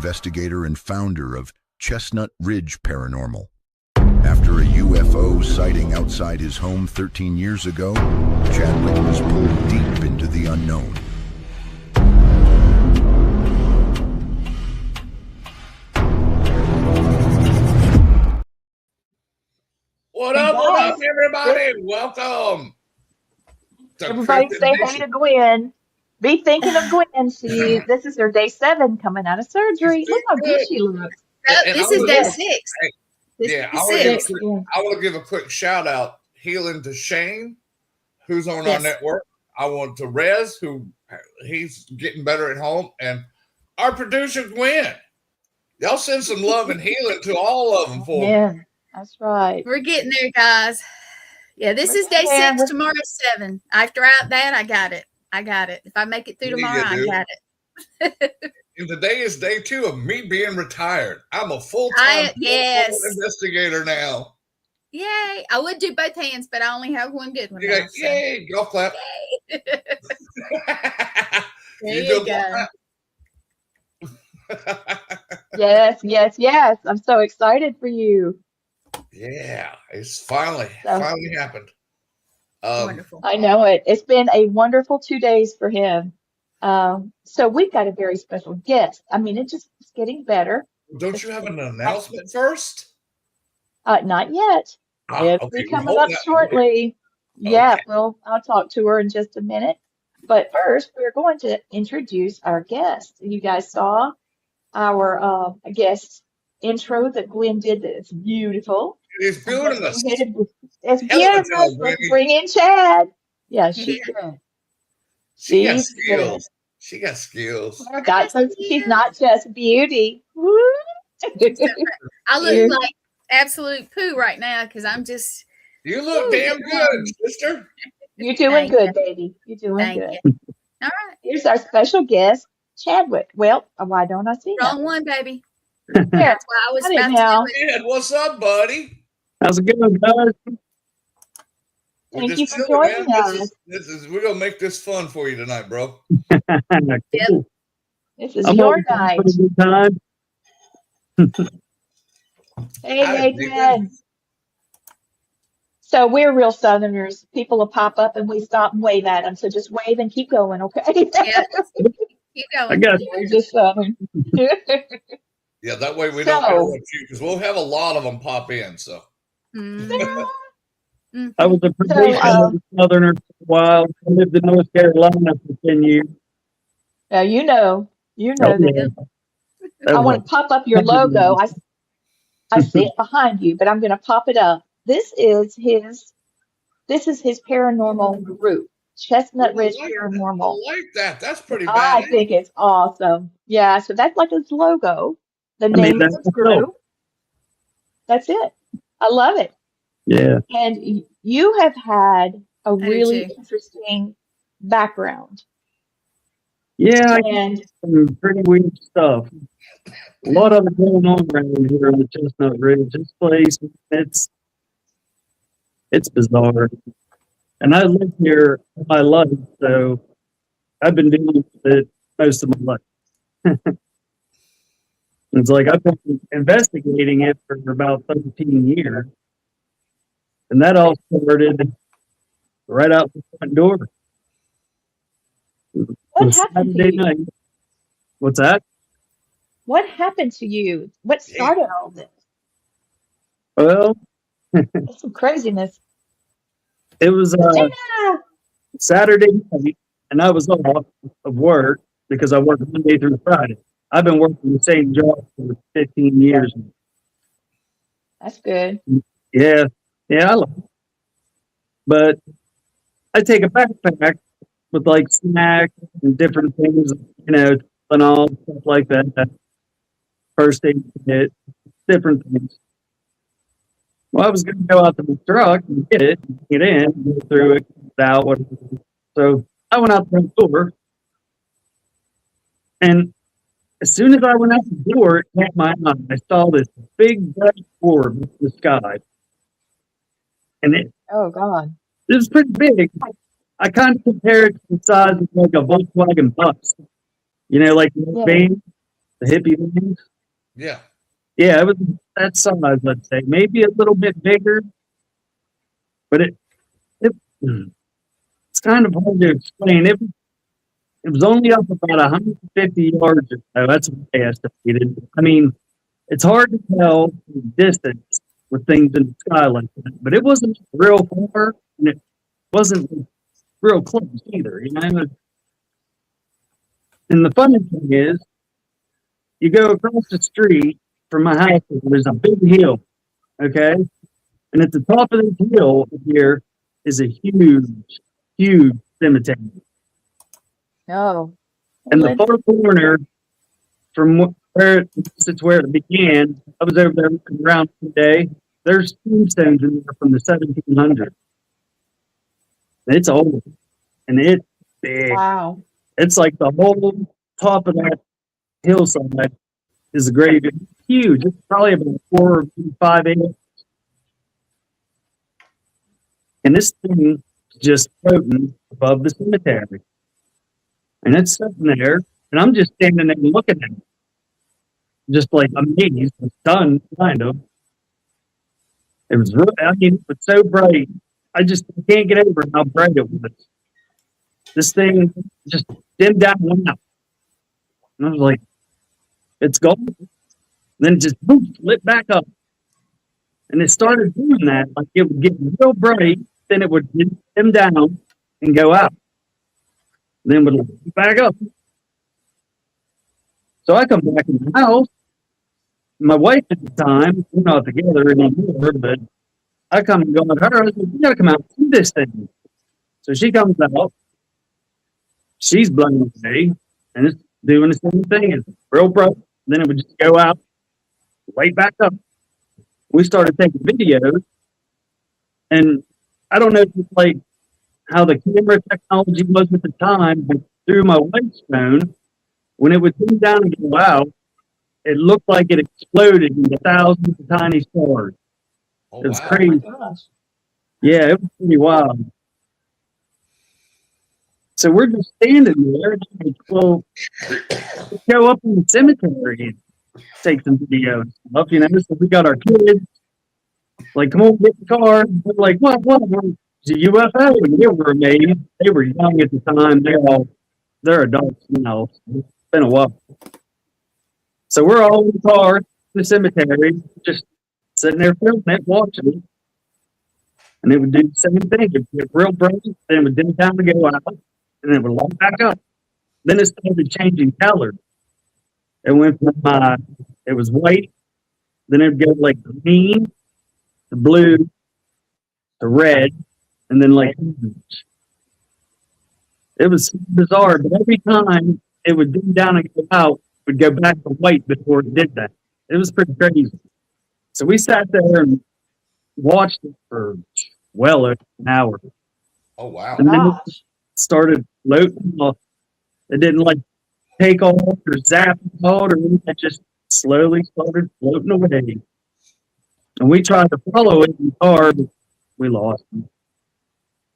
investigator and founder of Chestnut Ridge Paranormal. After a UFO sighting outside his home 13 years ago, Chadwick was pulled deep into the unknown. What up, everybody? Welcome. Everybody say hey to Gwen. Be thinking of Gwen. This is her day 7 coming out of surgery. Look how good she looks. This is day 6. I want to give a quick shout out, healing to Shane, who's on our network. I want to Rez, who he's getting better at home, and our producer Gwen. Y'all send some love and healing to all of them for me. That's right. We're getting there, guys. Yeah, this is day 6. Tomorrow's 7. After that, I got it. If I make it through tomorrow, I got it. And today is day 2 of me being retired. I'm a full-time investigator now. Yay. I would do both hands, but I only have one good one. Now, yay. Golf clap. Yay. There you go. Yes. I'm so excited for you. Yeah, it's finally happened. Wonderful. I know it. It's been a wonderful 2 days for him. So we've got a very special guest. I mean, it's getting better. Don't you have an announcement first? Not yet. It'll be coming up shortly. Yeah, I'll talk to her in just a minute. But first, we're going to introduce our guest. You guys saw our guest intro that Gwen did. That's beautiful. It's beautiful. It's beautiful. Let's bring in Chad. Yeah, she did. She got skills. She got skills. She's not just beauty. I look like absolute poo right now because I'm just. You look damn good, sister. You're doing good, baby. You're doing good. All right. Here's our special guest, Chadwick. Well, why don't I see Wrong one, baby. Yeah, that's why I was about to do it. What's up, buddy? How's it going, guys? Thank you for joining us. We're gonna make this fun for you tonight, bro. Yep. This is your night. Hey, Nathan. So we're real Southerners. People will pop up and we stop and wave at them. So just wave and keep going, okay? Yeah. Keep going. I got We're just Southern. Yeah, that way we don't interrupt you because we'll have a lot of them pop in. So. I was a probation Southerner for a while. I lived in North Carolina for 10 years. Now you know that. I want to pop up your logo. I see it behind you, but I'm going to pop it up. This is his paranormal group, Chestnut Ridge Paranormal. I like that. That's pretty bad. I think it's awesome. Yeah, so that's like his logo. The name of the group. That's it. I love it. Yeah. And you have had a really interesting background. Yeah, and some pretty weird stuff. A lot of it going on around here on the Chestnut Ridge. This place, it's bizarre. And I lived here all my life, so I've been dealing with it most of my life. It's like I've been investigating it for about 13 years. And that all started right out the front door. What happened to you? Night. What's that? What happened to you? What started all this? Well, That's some craziness. It was Saturday night, and I was off of work because I work Monday through Friday. I've been working the same job for 15 years. That's good. Yeah, I like it. But I take a backpack with like snacks and different things, and all stuff like that. First aid kit, different things. Well, I was going to go out to the truck and get in, go through it, get out, whatever. So I went out the door, and as soon as I went out the door, it caught my eye. I saw this big black orb in the sky. And it was pretty big. I kind of compared it to the size of like a Volkswagen bus. Like the van. the hippie things. Yeah. Yeah, it was that size, let's say. Maybe a little bit bigger, but it's kind of hard to explain. It was only up about 150 yards or so. That's what I estimated. I mean, it's hard to tell the distance with things in the sky like that, but it wasn't real far, and it wasn't real close either, you know? And the funny thing is, you go across the street from my house, there's a big hill, okay? And at the top of this hill here is a huge, huge cemetery. Oh. And the far corner from where it began, I was over there looking around today. There's tombstones in there from the 1700s. It's old and it's big. Wow. It's like the whole top of that hillside is a grave. It's huge. It's probably about 4 or 5 acres. And this thing is just floating above the cemetery. And it's sitting there, and I'm just standing there looking at it. Just like amazed, stunned, kind of. It was really, I mean, it was so bright. I can't get over how bright it was. This thing just dimmed down and went out. And I was like, it's gone. And then it just lit back up. And it started doing that. Like it would get real bright, then it would dim down and go out. Then it would light back up. So I come back in the house. My wife at the time, we're not together anymore, but I come and go with her. I was like, you gotta come out and see this thing. So she comes out. She's blown away, and it's doing the same thing. It's real bright. Then it would just go out, light back up. We started taking videos, and I don't know if it's like how the camera technology was at the time, but through my wife's phone, when it would come down and go out, it looked like it exploded into thousands of tiny stars. Oh, it was wow. crazy. Oh, Yeah, it was pretty wild. So we're just standing there, and I'm like, well, let's go up in the cemetery and take some video and stuff, you know. So we got our kids, like, come on, get in the car. And we're like, what? It's a UFO. And they were amazed. They were young at the time. They're adults now. It's been a while. So we're all in the car in the cemetery, just sitting there filming it, watching it. And it would do the same thing. It would get real bright, then it would dim down to go out, and it would light back up. Then it started changing color. It went from it was white, then it would go like green, to blue, to red, and then like orange. It was bizarre, but every time it would dim down and go out, it would go back to white before it did that. It was pretty crazy. So we sat there and watched it for well over an hour. Oh, wow. And then it started floating off. It didn't like take off or zap out or anything. It just slowly started floating away. And we tried to follow it in the car, but we lost him.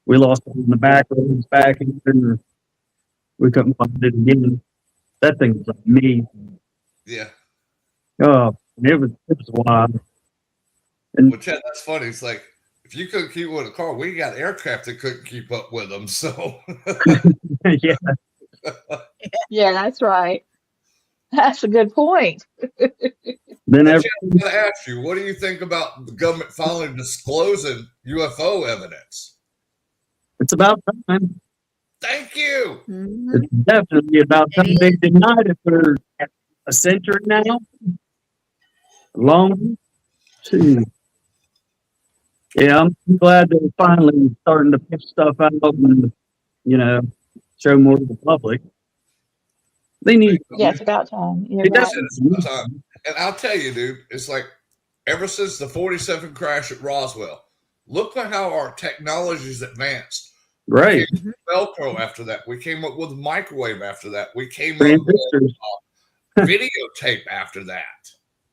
We lost him in the back roads back in there. We couldn't find it again. That thing was amazing. Yeah. Oh, it was wild. And well, Chad, that's funny. It's like, if you couldn't keep with a car, we got aircraft that couldn't keep up with them. So, yeah. Yeah, that's right. That's a good point. Then I'm going to ask you, what do you think about the government finally disclosing UFO evidence? It's about time. Thank you. Mm-hmm. It's definitely about time. They denied it for a century now. Long. Yeah, I'm glad they're finally starting to push stuff out and, you know, show more to the public. They need. Yeah, it's about time. You're It's right. about time. And I'll tell you, dude, it's like ever since the 47 crash at Roswell, look at how our technology's advanced. Right. We came with Velcro after that. We came up with microwave after that. We came up with videotape after that.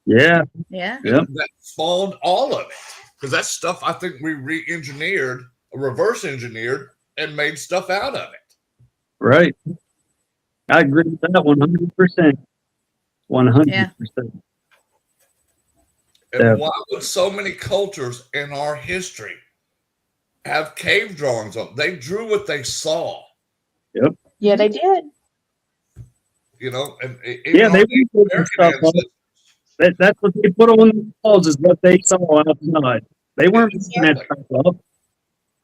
Yeah. Yeah. Yep. That spawned all of it. Because that's stuff I think we re-engineered, reverse engineered, and made stuff out of it. Right. I agree with that 100%. 100%. And why would so many cultures in our history have cave drawings on? They drew what they saw. Yep. Yeah, they did. You know, and yeah, they put stuff up. That's what they put on the walls is what they saw outside. They weren't putting that stuff up.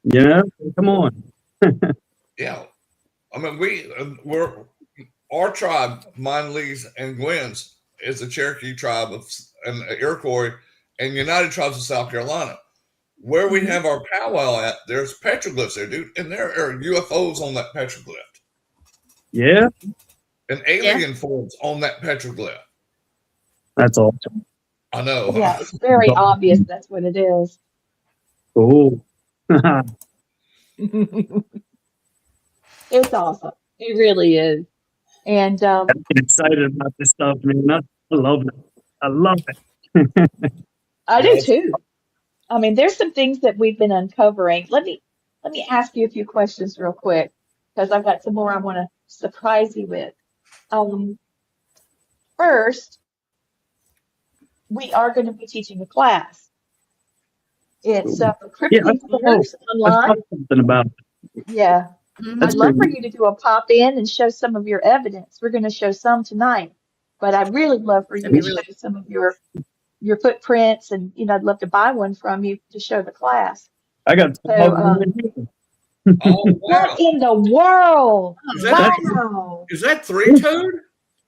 You know, come on. Yeah, I mean, we're our tribe, mine, Lee's, and Gwen's is the Cherokee tribe and Iroquois and United Tribes of South Carolina. Where we have our powwow at, there's petroglyphs there, dude, and there are UFOs on that petroglyph. Yeah. And alien forms on that petroglyph. That's awesome. I know. Yeah, it's very obvious that's what it is. Cool. It's awesome. It really is. And I'm excited about this stuff, man. I love it. I love it. I do too. I mean, there's some things that we've been uncovering. Let me ask you a few questions real quick because I've got some more I want to surprise you with. First, we are going to be teaching a class. It's Cryptid Hunters online. Something about it. Yeah. That's I'd love for you to do a pop in and show some of your evidence. We're going to show some tonight, but I'd really love for you to show some of your footprints, and I'd love to buy one from you to show the class. I got. Wow. What in the world? Wow! Is that three-toed?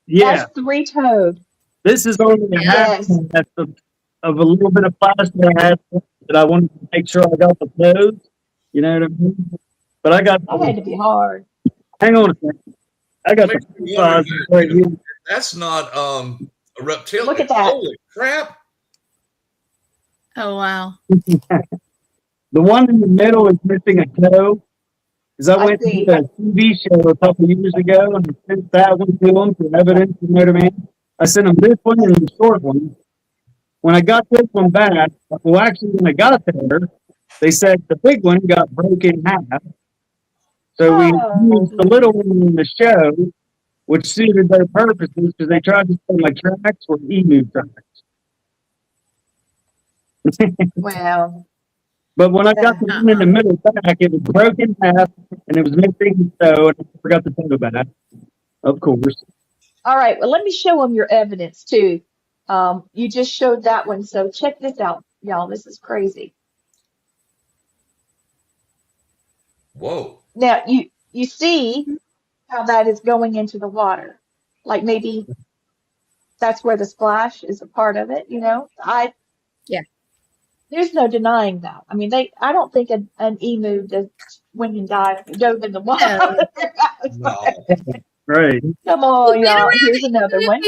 Yeah, that's three-toed. This is only a half of a little bit of plastic I had that I wanted to make sure I got the toes. You know what I mean? But I got. That had to be hard. Hang on a second. I got the size right here. That's not a reptilian. Look at that. Holy crap. Oh, wow. The one in the middle is missing a toe. Because I went to a TV show a couple of years ago and I sent that one to them for evidence. You know what I mean? I sent them this one and the short one. When I got this one back, well, actually, when I got there, they said the big one got broken in half. So we used the little one in the show, which suited their purposes because they tried to say my tracks were emu tracks. Wow. But when I got the one in the middle back, it was broken in half and it was missing toe, and I forgot to toe back, of course. All right. Well, let me show them your evidence too. You just showed that one, so check this out, y'all. This is crazy. Whoa. Now you see how that is going into the water. Like maybe that's where the splash is a part of it, There's no denying that. I mean, I don't think an emu does went and dove in the water. No. Right. Come on, y'all. Here's another one.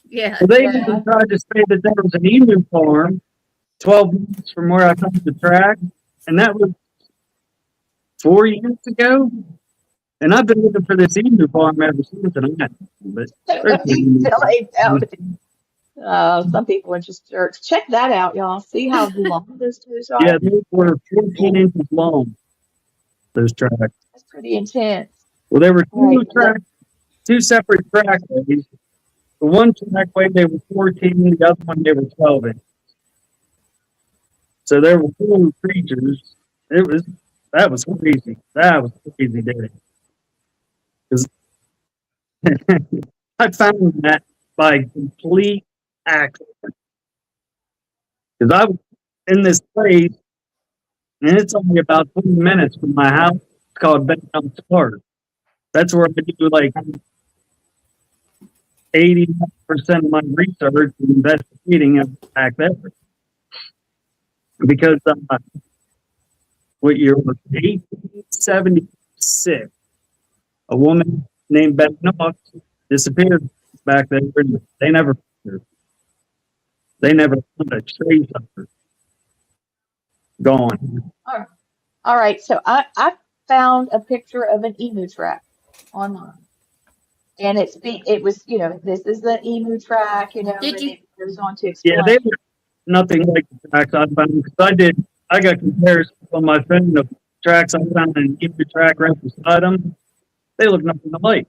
Yeah. Well, they even tried to say that there was an emu farm 12 minutes from where I found the track, and that was 4 years ago. And I've been looking for this emu farm ever since, and some people are just jerks. Check that out, y'all. See how long those toes are? Yeah, they were 14 inches long, those tracks. That's pretty intense. Well, there were two separate trackways. The one trackway, they were 14, the other one, they were 12 inches. So there were 4 creatures. That was crazy. That was a crazy day. Because I found that by complete accident. Because I was in this place, and it's only about 20 minutes from my house. It's called Benhouse Park. That's where I do like 80% of my research and investigating back there. Because what year was 1876? A woman named Beth Knox disappeared back there. They never found a trace of her. Gone. All right. So I found a picture of an emu track online, and it was this is the emu track. It goes on to explain. Yeah, they were nothing like the tracks I found because I got comparisons on my phone of tracks I found in an emu track right beside them. They look nothing alike.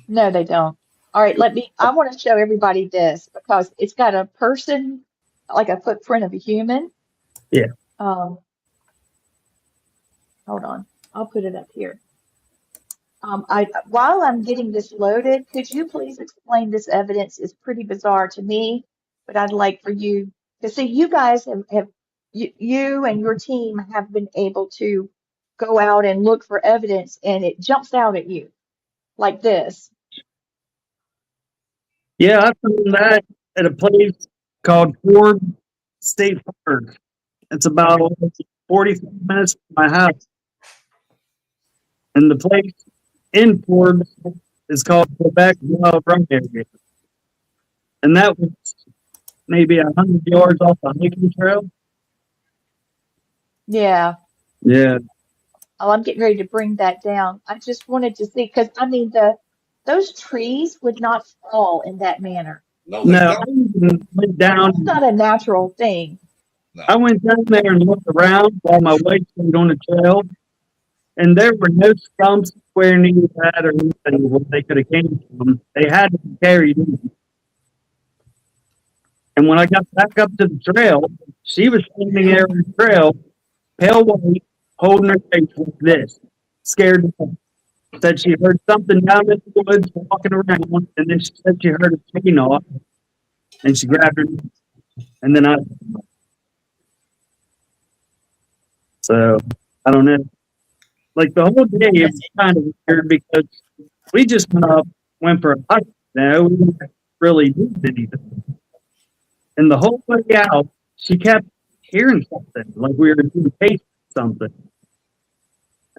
No, they don't. All right, I want to show everybody this because it's got a person, like a footprint of a human. Yeah. Hold on. I'll put it up here. While I'm getting this loaded, could you please explain this evidence? It's pretty bizarre to me, but I'd like for you to see. You guys you and your team have been able to go out and look for evidence, and it jumps out at you like this. Yeah, I found that at a place called Ford State Park. It's about 45 minutes from my house. And the place in Ford is called Quebec Wild Run Area. And that was maybe 100 yards off the hiking trail. Yeah. Yeah. Oh, I'm getting ready to bring that down. I just wanted to see, because I mean, those trees would not fall in that manner. No, I went down. It's not a natural thing. No. I went down there and looked around while my wife stayed on the trail, and there were no stumps where near that or anything where they could have came from. They had to be carried in. And when I got back up to the trail, she was standing there on the trail, pale white, holding her face like this, scared to death. Said she heard something down in the woods walking around, and then she said she heard a chain off, and she grabbed her, and then So, I don't know. Like, the whole day, it was kind of weird because we just went for a hike. No, we didn't really do anything. And the whole way out, she kept hearing something, like we were doing taste something.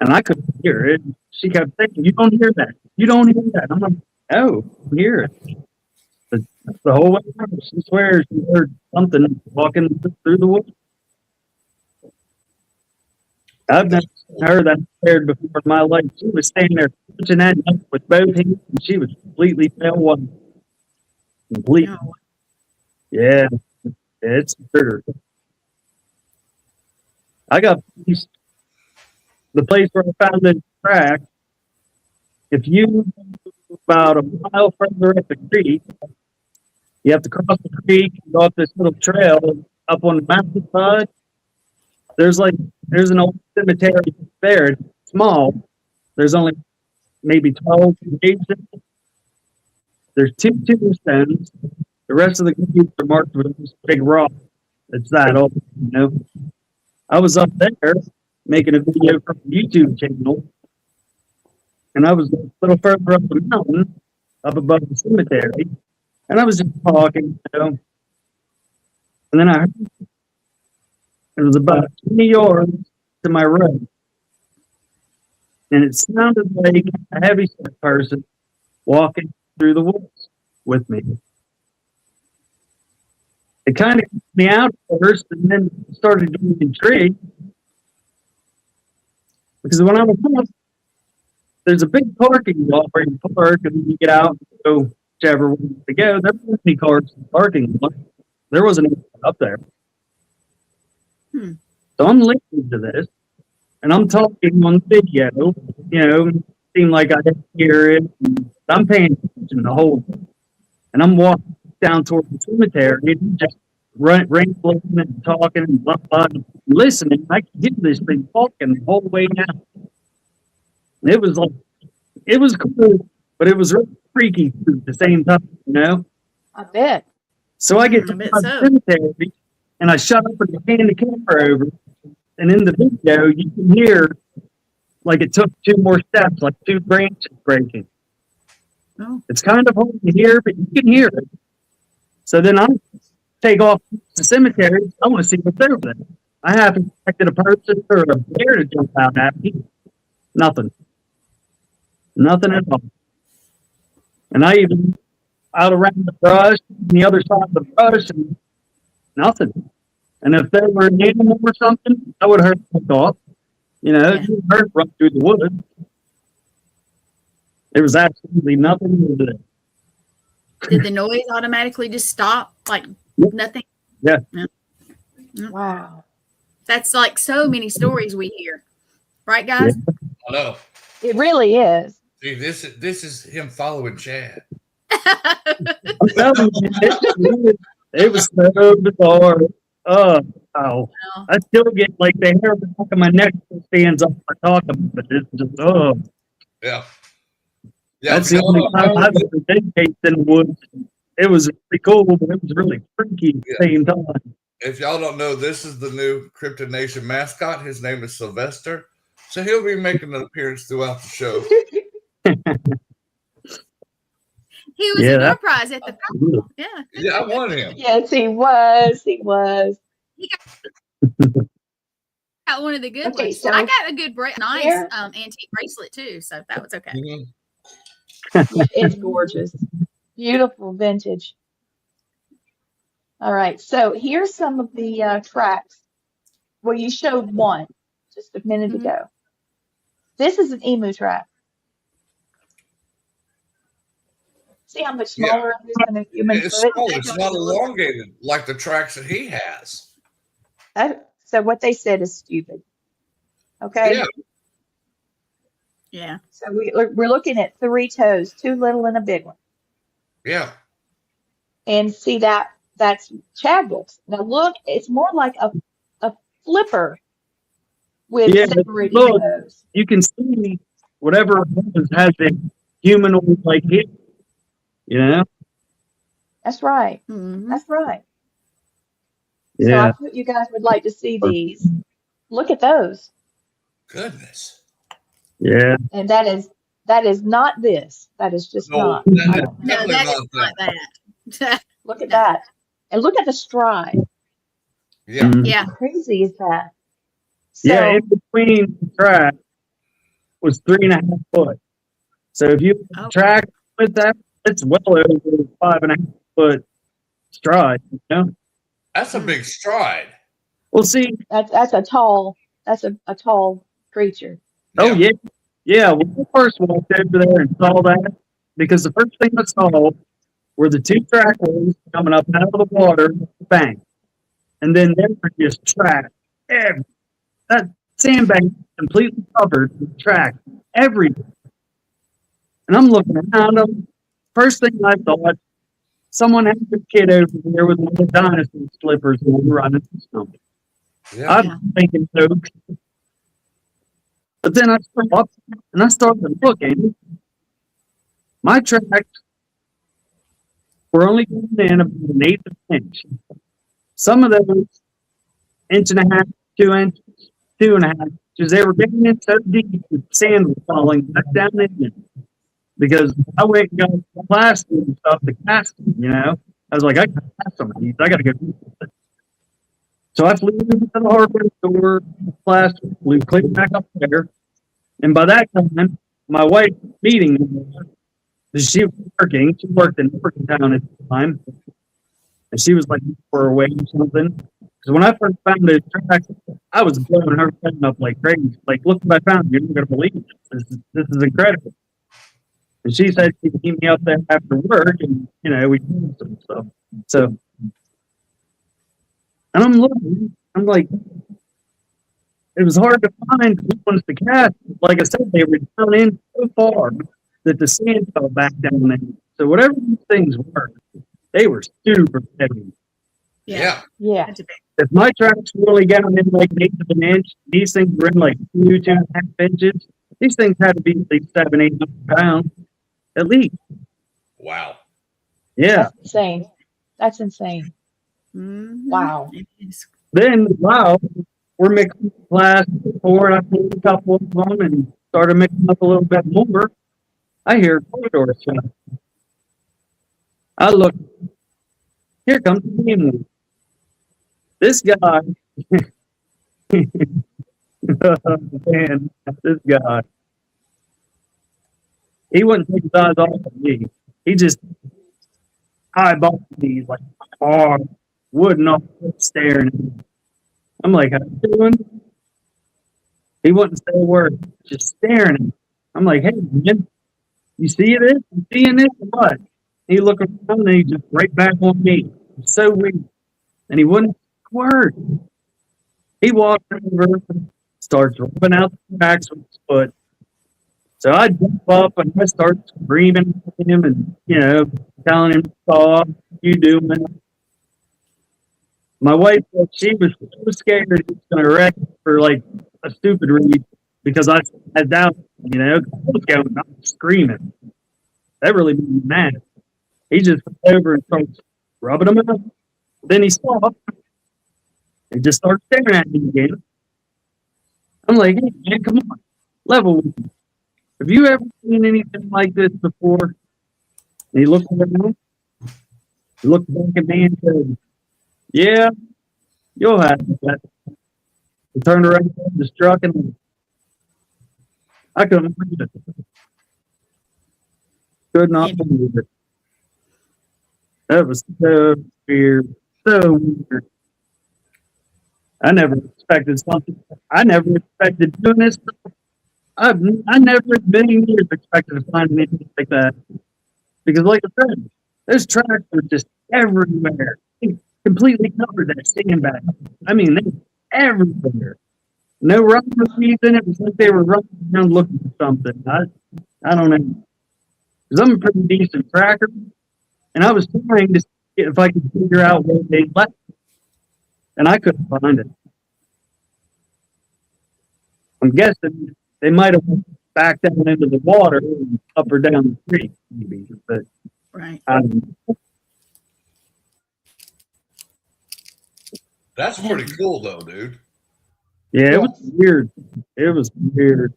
And I couldn't hear it. She kept saying, "You don't hear that. You don't hear that." I'm like, "Oh, I hear it." But the whole way out, she swears she heard something walking through the woods. I've never seen her that scared before in my life. She was standing there touching that neck with both hands, and she was completely pale white. Completely. Yeah, it's trigger. I got the place where I found the track. If you about a mile further up the creek, you have to cross the creek and go up this little trail up on the mountainside. There's an old cemetery there. It's small. There's only maybe 12 graves in it. There's 2 tombstones. The rest of the graves are marked with this big rock. It's that old, you know. I was up there making a video for the YouTube channel, and I was a little further up the mountain, up above the cemetery, and I was just talking, you know. And then I heard it was about 20 yards to my right, and it sounded like a heavy-set person walking through the woods with me. It kind of kicked me out first, and then started getting intrigued. Because when I was up, there's a big parking lot where you park, and you get out and go whichever way to go. There weren't any cars in the parking lot. There wasn't anything up there. So I'm listening to this, and I'm talking on the video. You know, it seemed like I didn't hear it. I'm paying attention the whole time. And I'm walking down toward the cemetery, and just rambling and talking and blah, blah, listening. I could hear this thing talking the whole way down. And it was cool, but it was really freaky at the same time, you know? I bet. So I get to the cemetery, and I shut up and hand the camera over. And in the video, you can hear, like it took 2 more steps, like 2 branches breaking. Oh. It's kind of hard to hear, but you can hear it. So then I take off to the cemetery. I want to see what's over there. I haven't expected a person or a bear to jump out at me. Nothing. Nothing at all. And I even out around the brush, on the other side of the brush, and nothing. And if there were an animal or something, I would have heard it off. You know, you heard it run through the woods. There was absolutely nothing over there. Did the noise automatically just stop? Like nothing? Yeah. Wow. That's like so many stories we hear. Right, guys? I know. It really is. See, this is him following Chad. I'm telling you, it was so bizarre. Oh, wow. I still get like the hair on the back of my neck stands up when I talk about it. It's just, oh. Yeah. That's the only time I've ever been chased in the woods. It was really cool, but it was really freaky at the same time. If y'all don't know, this is the new Cryptid Nation mascot. His name is Sylvester. So he'll be making an appearance throughout the show. He was a door prize at the festival. Yeah. Yeah, I won him. Yes, he was. He was. He got one of the good ones. So I got a good, nice antique bracelet too, so that was okay. Mm-hmm. Yeah, it's gorgeous. Beautiful vintage. All right, so here's some of the tracks. Well, you showed one just a minute ago. This is an emu track. See how much smaller it is than a human foot? It's not elongated like the tracks that he has. So what they said is stupid. Okay? Yeah. Yeah. So we're looking at 3 toes, 2 little and a big one. Yeah. And see that's Chadwick's. Now look, it's more like a flipper with separated toes. You can see whatever has a humanoid like it. You know? That's right. Mm-hmm. That's right. Yeah. So I thought you guys would like to see these. Look at those. Goodness. Yeah. And that is not this. That is just not. No, that is not that. Look at that. And look at the stride. Yeah. Yeah. How crazy is that? So, yeah, in between the track was 3.5 foot. So if you track with that, it's well over 5.5 foot stride, you know? That's a big stride. Well, see, that's a tall creature. Oh yeah. Yeah, when I first walked over there and saw that, because the first thing I saw were the 2 trackways coming up out of the water, bang. And then there were just tracks. That sandbank completely covered with tracks everywhere. And I'm looking around them. First thing I thought, someone had a kid over there with one of the dinosaur slippers and was running something. Yeah. I'm thinking jokes. But then I stopped and I started looking. My tracks were only going in about 1/8 of an inch. Some of those 1.5, 2 inches, 2.5 inches, they were getting in so deep that sand was falling back down in it. Because I went and got plastic and stuff to cast them, you know. I was like, I gotta cast some of these. I gotta go do something. So I flew into the hardware store, plastic, flew clear back up there. And by that time, my wife was meeting me. She was working. She worked in Town at the time. And she was like, for a way or something. Because when I first found this track, I was blowing her phone up like crazy. Like, look what I found. You're not going to believe it. This is incredible. And she said she'd meet me up there after work, and, you know, we did some stuff. So, and I'm looking, I'm like, it was hard to find good ones to cast. Like I said, they were down in so far that the sand fell back down there. So whatever these things were, they were super heavy. Yeah. If my tracks really got in like 1/8 of an inch, these things were in like 2.5 inches. These things had to be at least 700-800 pounds, at least. Wow. Yeah. That's insane. Mm-hmm. Wow. Then, we're mixing plastic before, and I pulled a couple of them and started mixing up a little bit more. I hear a corridor shut. I look. Here comes the demon. This guy. Oh, man, this guy. He wouldn't take his eyes off of me. He just eyeballed me like hard, would not staring at me. I'm like, how you doing? He wouldn't say a word, just staring at me. I'm like, hey, man, you see this? You seeing this or what? He looked around and he just right back on me. It's so weird. And he wouldn't say a word. He walked over, starts rubbing out the cracks with his foot, So I jump up and I start screaming at him and, telling him, "Stop, you doing?" My wife said she was so scared he was going to wreck for like a stupid reason because I had doubts, I was going up screaming. That really made me mad. He just went over and started rubbing him out. Then he stopped and just started staring at me again. I'm like, "Hey, man, come on, level with me. Have you ever seen anything like this before?" And he looked at me, he looked back at me and said, "Yeah, you'll have that." He turned around and just struck and I couldn't believe it. Could not believe it. That was so weird. So weird. I never expected something. I never expected doing this. I never in many years expected to find anything like that. Because like I said, those tracks were just everywhere. They completely covered that sandbag. I mean, they were everywhere. No rhyme or reason. It was like they were running around looking for something. I don't know. Because I'm a pretty decent tracker. And I was trying to see if I could figure out where they left. And I couldn't find it. I'm guessing they might have backed down into the water and up or down the creek, maybe. But right. That's pretty cool, though, dude. Yeah, it was weird. It was weird.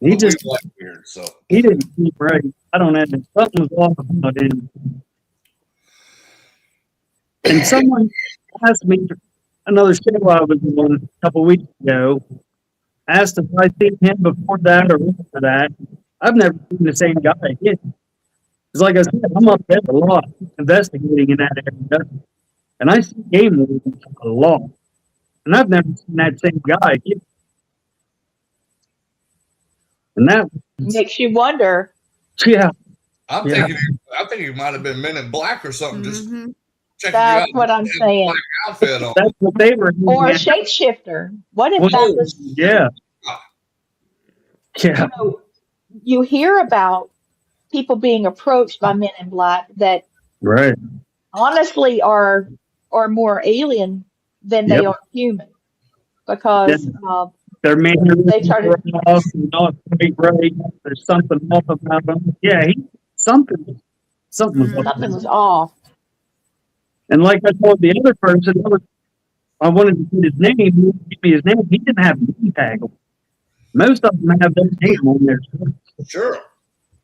He just weird, so he didn't keep right. I don't know. Something was off about him. And someone asked me another show I was on a couple weeks ago. Asked if I'd seen him before that or after that. I've never seen the same guy again. Because like I said, I'm up there a lot investigating in that area. And I see game wardens a lot. And I've never seen that same guy again. And that makes you wonder. Yeah. I think he might have been Men in Black or something. Just checking That's you out. what I'm saying. Outfit on. That's what they were. Or a shapeshifter. What if that was? Yeah. Yeah. You hear about people being approached by Men in Black that honestly are more alien than they are human, because their manners they try to not quite right. There's something off about them. Yeah, something was off. And like I told the other person, I wanted to get his name. He didn't give me his name. He didn't have a name tag. Most of them have their name on there. Sure.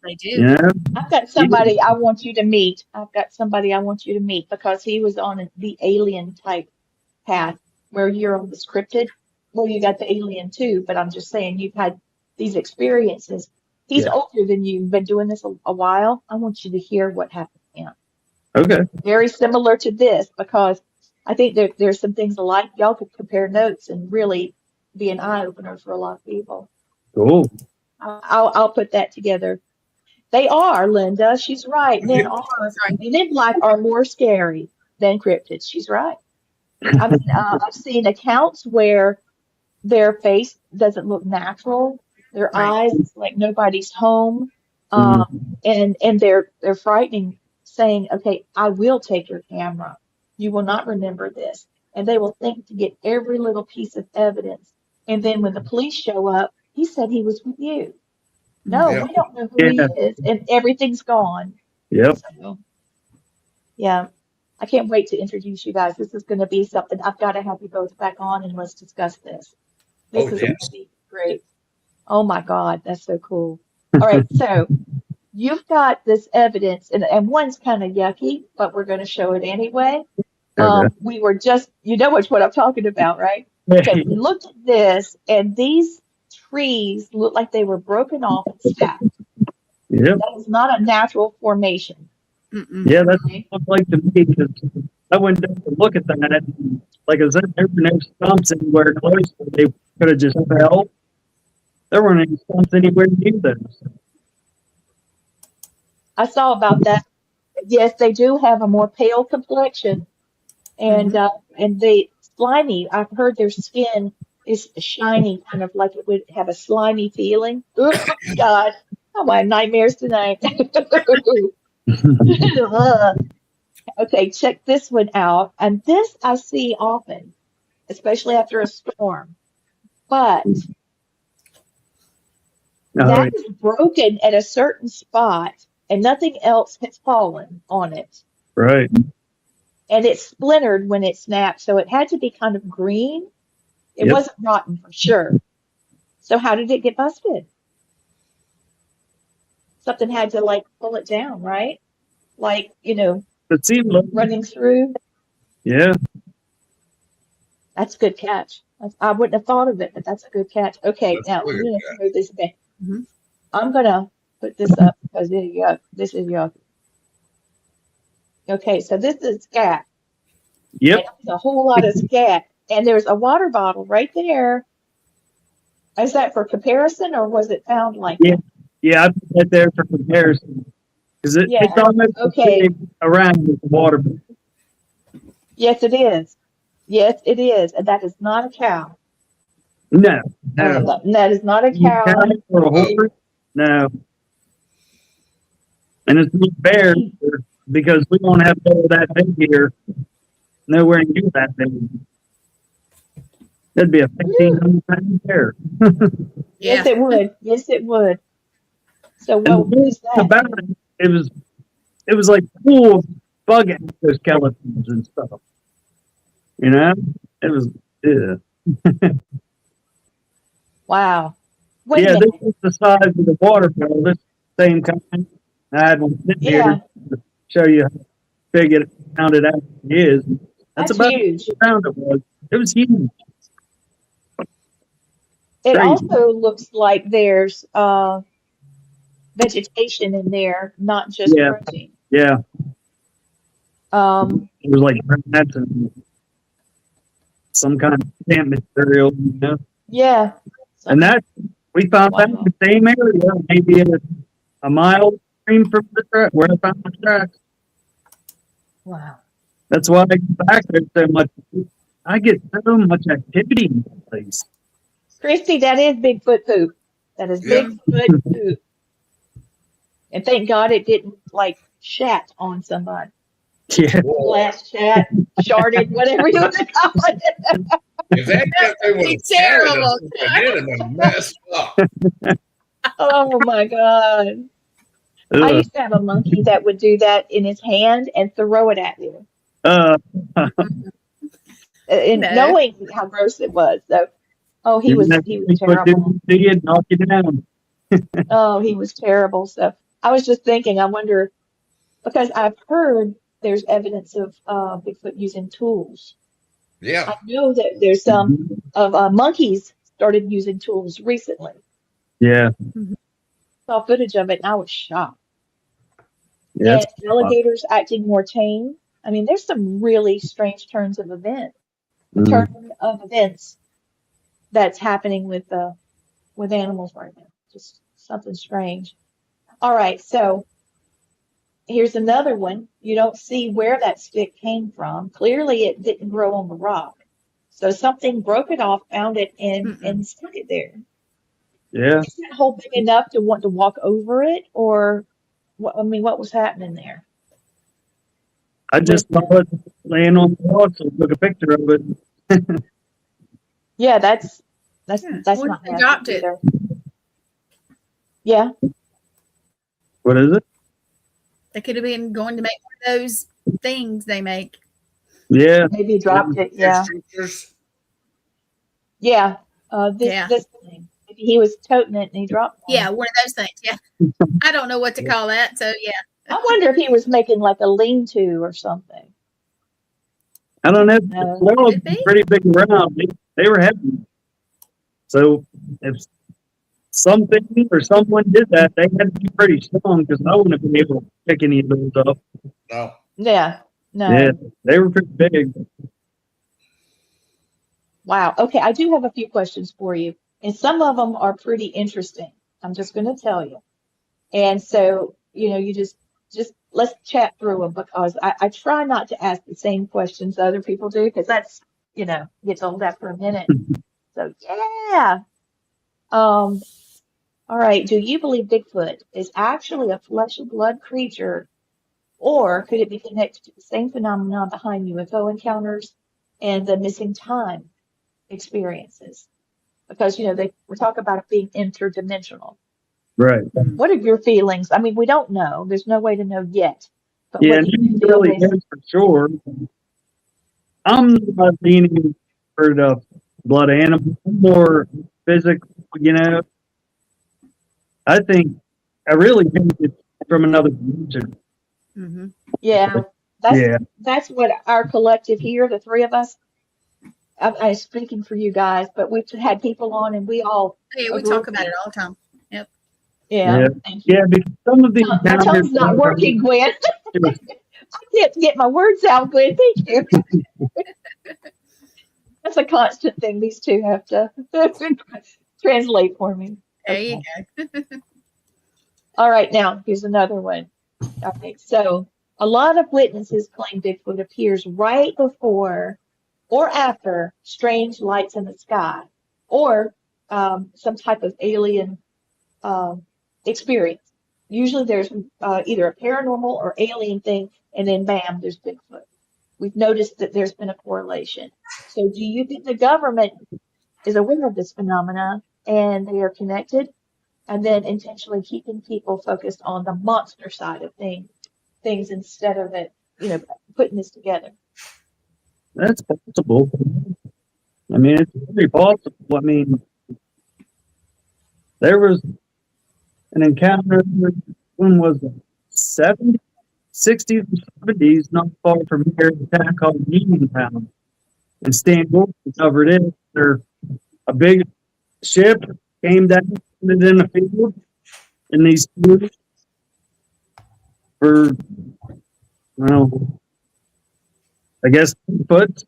They do. Yeah. I've got somebody I want you to meet. Because he was on the alien type path where you're on this cryptid. Well, you got the alien too, but I'm just saying you've had these experiences. He's older than you. You've been doing this a while. I want you to hear what happened to him. Okay. Very similar to this, because I think there's some things alike. Y'all could compare notes and really be an eye opener for a lot of people. Cool. I'll put that together. They are, Linda. She's right. Men in Black are more scary than cryptids. She's right. I mean, I've seen accounts where their face doesn't look natural. Their eyes, it's like nobody's home. And they're frightening, saying, "Okay, I will take your camera. You will not remember this." And they will think to get every little piece of evidence. And then when the police show up, he said he was with you. No, we don't know who he is, and everything's gone. Yep. So, yeah. I can't wait to introduce you guys. This is going to be something. I've got to have you both back on and let's discuss this. This is going to be great. Oh my God, that's so cool. All right, so you've got this evidence, and one's kind of yucky, but we're going to show it anyway. We were just, you know what I'm talking about, right? Okay, we looked at this, and these trees look like they were broken off and stacked. Yep. That is not a natural formation. Yeah, that's what it looked like to me, because I went down to look at that. And like I said, there were no stumps anywhere close. They could have just fell. There weren't any stumps anywhere near them. I saw about that. Yes, they do have a more pale complexion, and they slimy. I've heard their skin is shiny, kind of like it would have a slimy feeling. Oh, God. Oh, my nightmares tonight. Okay, check this one out. And this I see often, especially after a storm. But that is broken at a certain spot and nothing else has fallen on it. Right. And it's splintered when it snapped, so it had to be kind of green. It wasn't rotten for sure. So how did it get busted? Something had to like pull it down, right? Like, It seemed like, running through. yeah. That's a good catch. I wouldn't have thought of it, but that's a good catch. Okay, now I'm going to throw this back. I'm going to put this up because this is yucky. Okay, so this is scat. Yep. There's a whole lot of scat. And there's a water bottle right there. Is that for comparison or was it found like that? Yeah, I put that there for comparison. Because it's almost around with the water. Yes, it is. Yes, it is. And that is not a cow. No. That is not a cow. Or a horse? No. And it's not fair because we don't have that big here. Nowhere near that big. That'd be a 1,500-pound bear. Yes, it would. Yes, it would. So what was that? About it was like full of bug skeletons and stuff. It was Wow. Wait this is the size of the water bottle. This same kind. I had one sitting here to show you how big it counted out it is. That's about huge. How pound it was. It was huge. It also looks like there's vegetation in there, not just protein. Yeah. It was like grass and some kind of plant material. Yeah. And we found that in the same area, maybe a mile stream from the track where I found the tracks. Wow. That's why I get back there so much. I get so much activity in that place. Christy, that is Bigfoot poop. That is Bigfoot poop. And thank God it didn't like shat on somebody. Yeah. Last chat, sharded, whatever you want to call it. If that thing was terrible, it would have messed up. Oh my God. I used to have a monkey that would do that in his hand and throw it at you. And knowing how gross it was. So, he was terrible. Knock you down. Oh, he was terrible. So I was just thinking, I wonder, because I've heard there's evidence of Bigfoot using tools. Yeah. I know that there's some of monkeys started using tools recently. Yeah. Saw footage of it and I was shocked. Yeah. And alligators acting more tame. I mean, there's some really strange turn of events that's happening with animals right now. Just something strange. All right, so here's another one. You don't see where that stick came from. Clearly, it didn't grow on the rock. So something broke it off, found it, and stuck it there. Yeah. Is that hole big enough to want to walk over it, or what? I mean, what was happening there? I just saw it laying on the rock, so took a picture of it. Yeah, that's Well, not they dropped it. either. Yeah. What is it? They could have been going to make one of those things they make. Yeah. Maybe dropped it. Yeah. Yeah. This thing. Maybe he was toting it and he dropped it. Yeah, one of those things. Yeah. I don't know what to call that. So yeah. I wonder if he was making like a lean-to or something. I don't know. The squirrels were pretty big around. They were heavy. So if something or someone did that, they had to be pretty strong because I wouldn't have been able to pick any of those up. No. Yeah. No. Yeah, they were pretty big. Wow. Okay, I do have a few questions for you, and some of them are pretty interesting. I'm just going to tell you. And so, you just let's chat through them because I try not to ask the same questions other people do because that's, gets old after a minute. So yeah. All right. Do you believe Bigfoot is actually a flesh and blood creature, or could it be connected to the same phenomenon behind UFO encounters and the missing time experiences? Because we talk about it being interdimensional. Right. What are your feelings? I mean, we don't know. There's no way to know yet. But Yeah, what do you feel really is for sure. I'm not leaning for the blood animal, more physical, I really think it's from another dimension. Mm-hmm. Yeah, that's what our collective here, the three of us, I'm speaking for you guys, but we've had people on and we all Yeah, we talk about it all the time. Yep. Yeah. Because some of these my tongue's not working, Gwen. I can't get my words out, Gwen. Thank you. That's a constant thing. These two have to translate for me. There you go. All right, now here's another one. Okay, so a lot of witnesses claim Bigfoot appears right before or after strange lights in the sky, or some type of alien experience. Usually there's either a paranormal or alien thing, and then bam, there's Bigfoot. We've noticed that there's been a correlation. So do you think the government is aware of this phenomena and they are connected, and then intentionally keeping people focused on the monster side of things instead of it, putting this together? That's possible. I mean, it's very possible. I mean, there was an encounter, when was it? 60s or 70s, not far from here, a town called Uniontown. And Stan Wilson covered it. A big ship came down in a field, and these two for, I guess 10 foot,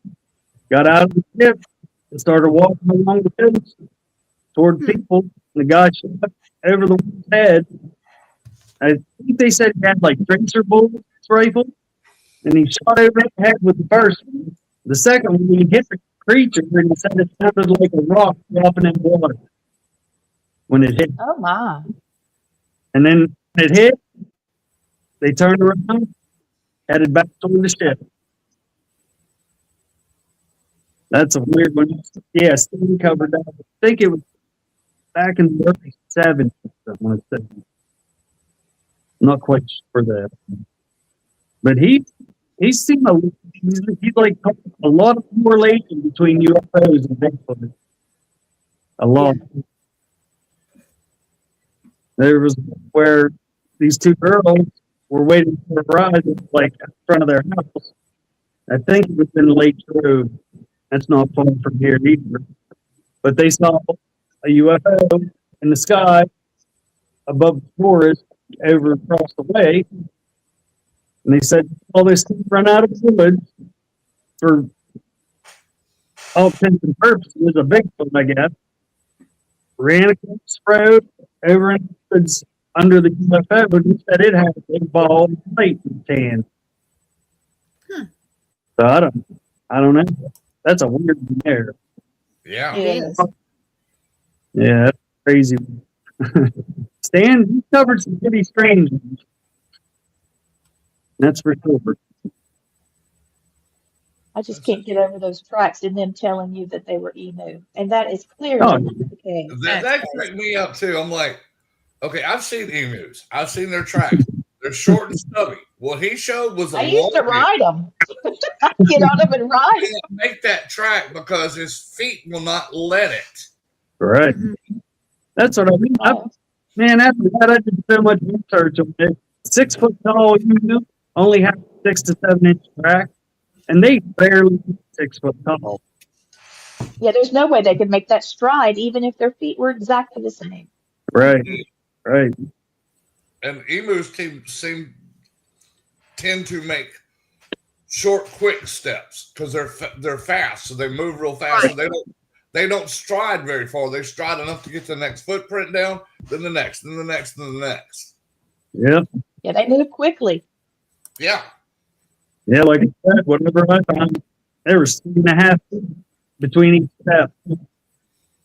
got out of the ship and started walking along the coast toward people. And the guy shot over the one's head. I think they said he had like tracer bullets rifle, and he shot over the head with the first one. The second one, he hit the creature, and he said it sounded like a rock dropping in water when it hit. Oh my! And then when it hit, they turned around, headed back toward the ship. That's a weird one. Yeah, Steve covered that. I think it was back in the early 70s. I want to say. I'm not quite sure that, but he's seen he's like a lot of correlation between UFOs and Bigfoot. A lot. Yeah. There was where these two girls were waiting for a ride, like in front of their house. I think it was in Lake Road. That's not far from here either. But they saw a UFO in the sky above the forest over across the way. And they said, all this stuff run out of the woods for all intents and purposes, a Bigfoot, I guess. Ran across the road over in the woods under the UFO, and said it had a big ball of light in its hand. So I don't know. That's a weird one there. Yeah. It is. Yeah, that's crazy. Stan, you covered some pretty strange ones. That's for sure. I just can't get over those tracks and them telling you that they were emu. And that is clearly not the case. That cracked me up too. I'm like, okay, I've seen emus. I've seen their tracks. They're short and stubby. What he showed was I used to ride them. Get on them and ride. He can't make that track because his feet will not let it. Right. That's what I mean. Man, after that, I did so much research on it. 6 foot tall, only have 6 to 7 inch track, and they barely 6 foot tall. Yeah, there's no way they could make that stride, even if their feet were exactly the same. Right. Right. And emus tend to make short, quick steps because they're fast, so they move real fast. Right. So they don't stride very far. They stride enough to get the next footprint down, then the next, then the next, then the next. Yeah. Yeah, they move quickly. Yeah. Yeah, like I said, whatever I found, there was 3.5 feet between each step.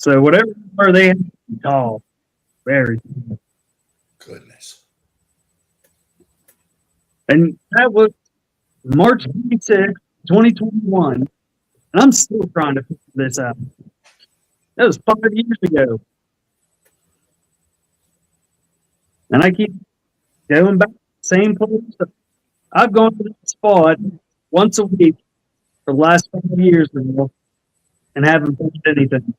So whatever they had to be tall, very tall. Goodness. And that was March 26, 2021. And I'm still trying to figure this out. That was 5 years ago. And I keep going back to the same place. I've gone to that spot once a week for the last 5 years now and haven't found anything.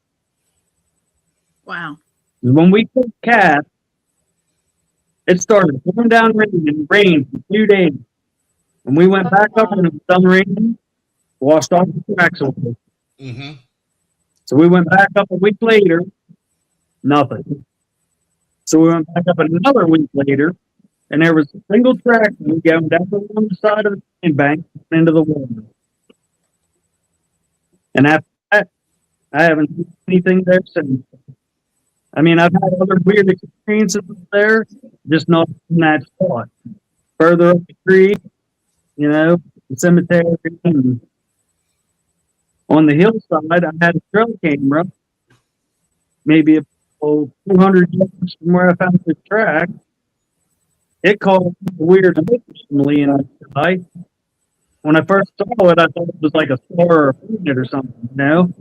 Wow. When we took Cat, it started pouring down rain and rain for 2 days. And we went back up and it was done raining, washed all the tracks away. Mm-hmm. So we went back up a week later, nothing. So we went back up another week later, and there was a single track going down along the side of the train bank into the water. And after that, I haven't seen anything there since. I mean, I've had other weird experiences there, just not in that spot. Further up the creek, you know, the cemetery, and on the hillside, I had a trail camera, maybe 200 yards from where I found the track. It caught a weird anomaly in the sky. When I first saw it, I thought it was like a star or a planet or something, you know?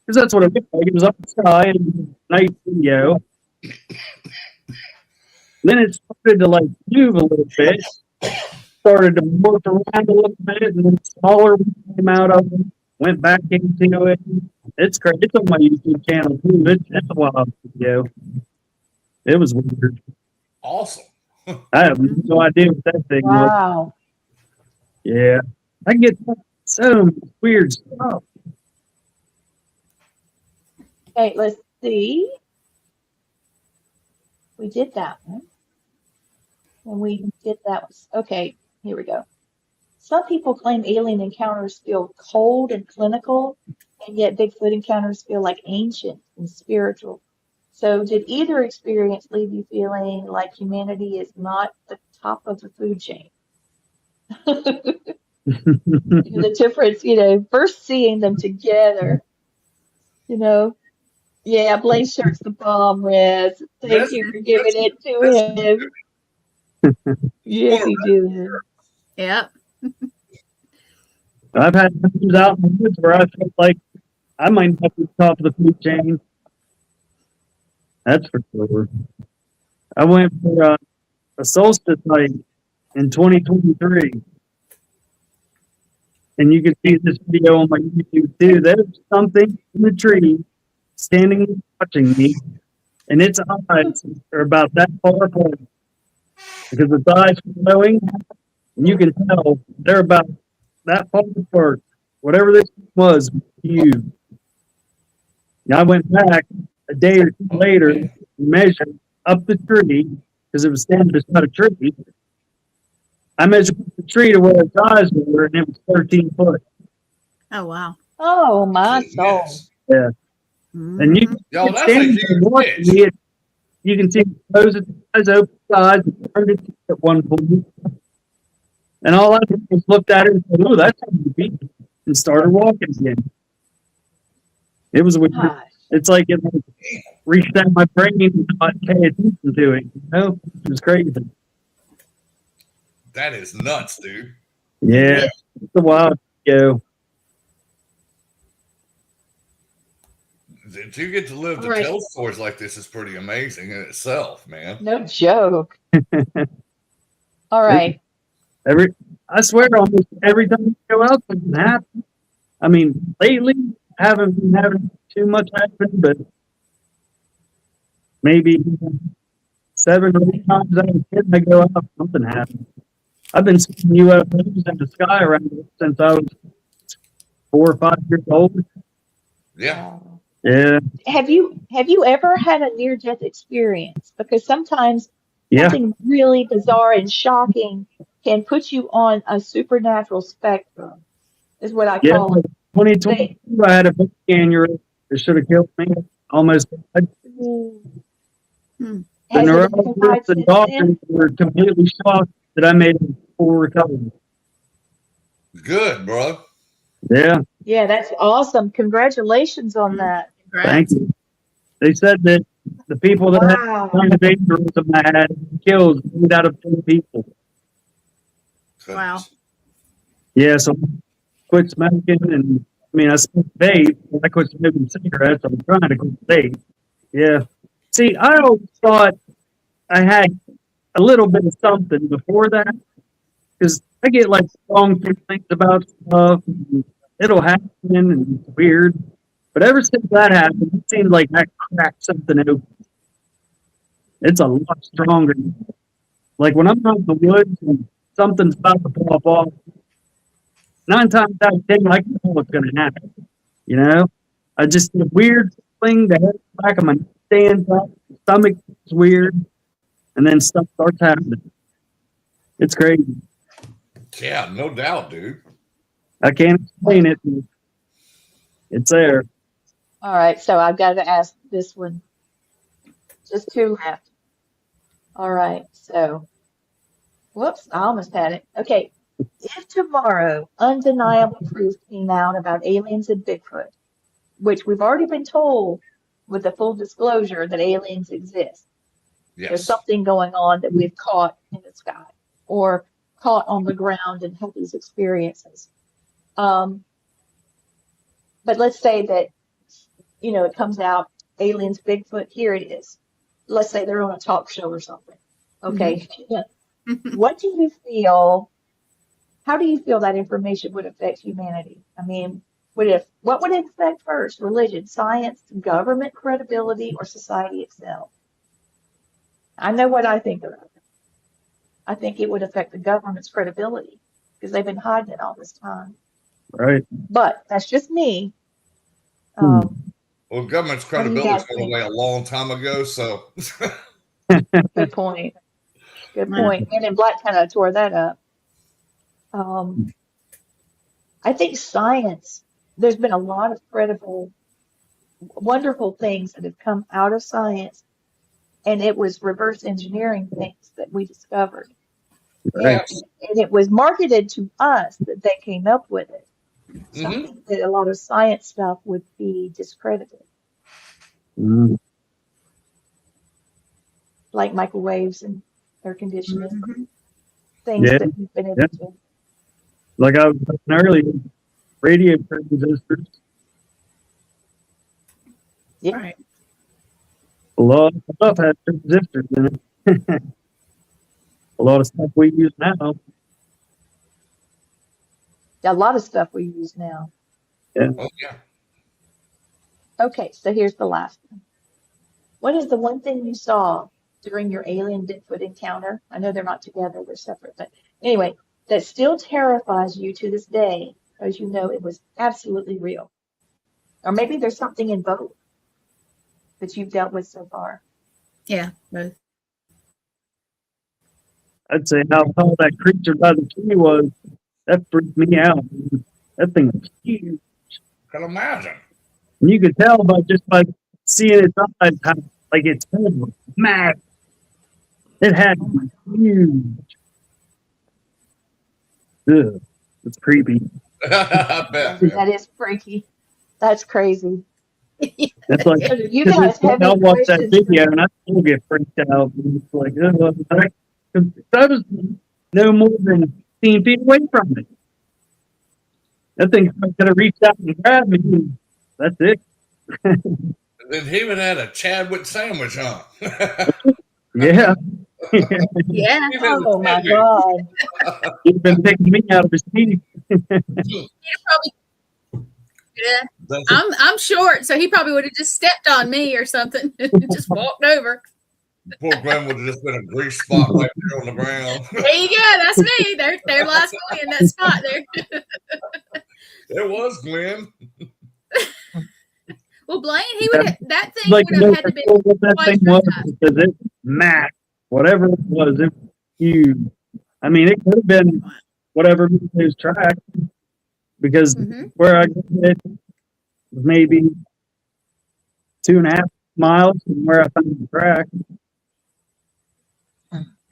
Because that's what it looked like. It was up the sky and night video. Then it started to like move a little bit, started to morph around a little bit, and then smaller came out of it, went back into it. It's crazy. It's on my YouTube channel too. It's a wild video. It was weird. Awesome. I have no idea what that thing was. Wow. Yeah. I get so much weird stuff. Okay, let's see. We did that one. And we did that one. Okay, here we go. Some people claim alien encounters feel cold and clinical, and yet Bigfoot encounters feel like ancient and spiritual. So did either experience leave you feeling like humanity is not the top of the food chain? The difference, first seeing them together, Yeah, Blaze Shirt's the bomb, Rez. Thank you for giving it to him. Yes, he did. Yep. I've had times out in the woods where I felt like I might not be top of the food chain. That's for sure. I went for a solstice night in 2023. And you can see this video on my YouTube too. There's something in the tree standing watching me, and its eyes are about that far apart because its eyes are glowing, and you can tell they're about that far apart. Whatever this was huge. And I went back a day or two later and measured up the tree because it was standing beside a tree. I measured the tree to where its eyes were, and it was 13 foot. Oh, wow. Oh, my soul. Yeah. And you can stand there you can see it close its eyes, open its eyes, and turn it at one point. And all I did was looked at it and said, "Oh, that's how you beat," and started walking again. It was weird. Gosh. It's like it reached out my brain and not pay attention to it. It was crazy. That is nuts, dude. Yeah, it's a wild go. Did you get to live to tell stories like this? Is pretty amazing in itself, man. No joke. All right. I swear, almost every time you go out, something happens. I mean, lately, I haven't been having too much happen, but maybe 7 or 8 times out of 10 I go out, something happens. I've been seeing UFOs in the sky around it since I was 4 or 5 years old. Yeah. Yeah. Have you ever had a near-death experience? Because sometimes something really bizarre and shocking can put you on a supernatural spectrum, is what I call it. 2022, I had a big aneurysm. It should have killed me. Almost died. The neurologists and doctors were completely shocked that I made a full recovery. Good, bro. Yeah. Yeah, that's awesome. Congratulations on that. Thank you. They said that the people that had kind of dangerism had killed 8 out of 10 people. Wow. Yeah, so quit smoking, and I mean, I smoke vape. I quit smoking cigarettes. I'm trying to quit vape. Yeah. See, I always thought I had a little bit of something before that, because I get like strong feelings about stuff. And it'll happen, and it's weird. But ever since that happened, it seems like I cracked something open. It's a lot stronger. Like when I'm out in the woods and something's about to pop off, 9 times out of 10, I know what's going to happen. You know, I just get a weird feeling. The head back of my neck stands up, the stomach is weird, and then stuff starts happening. It's crazy. Yeah, no doubt, dude. I can't explain it. It's there. All right, so I've got to ask this one. Just 2 left. All right, so, whoops, I almost had it. Okay, if tomorrow undeniable proof came out about aliens and Bigfoot, which we've already been told with the full disclosure that aliens exist. Yes. There's something going on that we've caught in the sky or caught on the ground and had these experiences. But let's say that, you know, it comes out, aliens, Bigfoot, here it is. Let's say they're on a talk show or something. Okay. Mm-hmm. What do you feel, how do you feel that information would affect humanity? I mean, what would it affect first? Religion, science, government credibility, or society itself? I know what I think about it. I think it would affect the government's credibility because they've been hiding it all this time. Right. But that's just me. Well, government's credibility went away a long time ago, so. Good point. Good point. And in Black kind of tore that up. I think science, there's been a lot of credible, wonderful things that have come out of science, and it was reverse engineering things that we discovered. Right. And it was marketed to us that they came up with it. Something that a lot of science stuff would be discredited. Like microwaves and air conditioning, things that we've been able to. Like I was saying earlier, radio transistors. Yeah. Right. A lot of stuff has transistors in it. A lot of stuff we use now. A lot of stuff we use now. Yeah. Oh, yeah. Okay, so here's the last one. What is the one thing you saw during your alien Bigfoot encounter? I know they're not together, they're separate, but anyway, that still terrifies you to this day because you know it was absolutely real. Or maybe there's something in both that you've dealt with so far. Yeah, both. I'd say how tall that creature by the tree was. That freaked me out. That thing was huge. Can imagine. And you could tell by seeing its eyes, how, like its head was massive. It had to be huge. Ugh, it's creepy. I bet. That is freaky. That's crazy. That's like, So you guys have I'll watch that video and I still get freaked out. And it's like, I was no more than 15 feet away from it. That thing could have reached out and grabbed me. And that's it. Then he even had a Chadwick sandwich, huh? Yeah. Yeah. Oh my God. He's been picking me out of his teeth. Yeah, I'm short, so he probably would have just stepped on me or something, just walked over. Poor Glenn would have just been a grease spot right there on the ground. There you go. That's me. There lies me in that spot there. There was Glenn. Well, Blaine, he would have, that thing Like, would have had to be what that thing was times. because it massive. Whatever it was huge. I mean, it could have been whatever his track because where I got it was maybe 2.5 miles from where I found the track.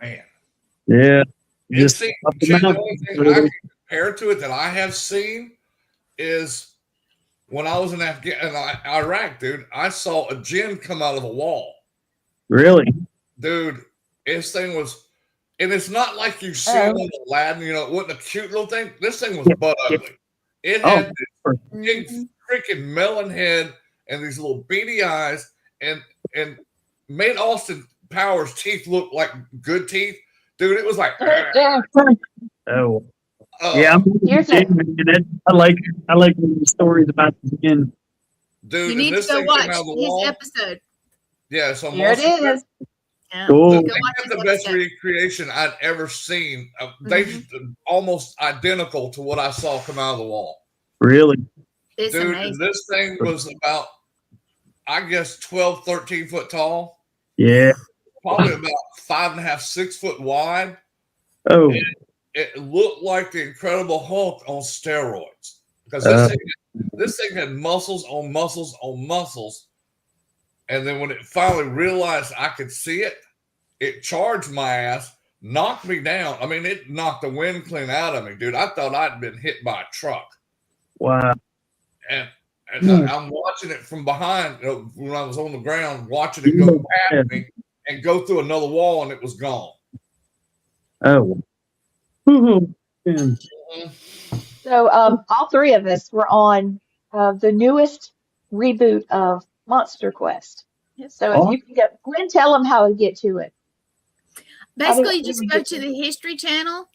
Man. Yeah. Just Just the only thing I can compare to it that I have seen is when I was in Iraq, dude, I saw a jinn come out of a wall. Really? Dude, this thing was, and it's not like you see it on Aladdin, you know, it wasn't a cute little thing. This thing was butt ugly. It had this big freaking melon head and these little beady eyes, and made Austin Powers' teeth look like good teeth. Dude, it was like oh. Yeah, I like the stories about the jinn. Dude, you need to go watch his episode. Yeah, so here it is. Yeah. Cool. That's the best recreation I'd ever seen. They almost identical to what I saw come out of the wall. Really? It's dude, amazing. This thing was about, I guess, 12, 13 foot tall. Yeah. Probably about 5.5, 6 foot wide. Oh. And it looked like the Incredible Hulk on steroids. Because this thing had muscles on muscles on muscles. And then when it finally realized I could see it, it charged my ass, knocked me down. I mean, it knocked the wind clean out of me, dude. I thought I'd been hit by a truck. Wow. And I'm watching it from behind, when I was on the ground, watching it go past me and go through another wall, and it was gone. Oh. So all three of us were on the newest reboot of Monster Quest. So if you can get, Gwen, tell them how to get to it. Basically, just go to the History Channel,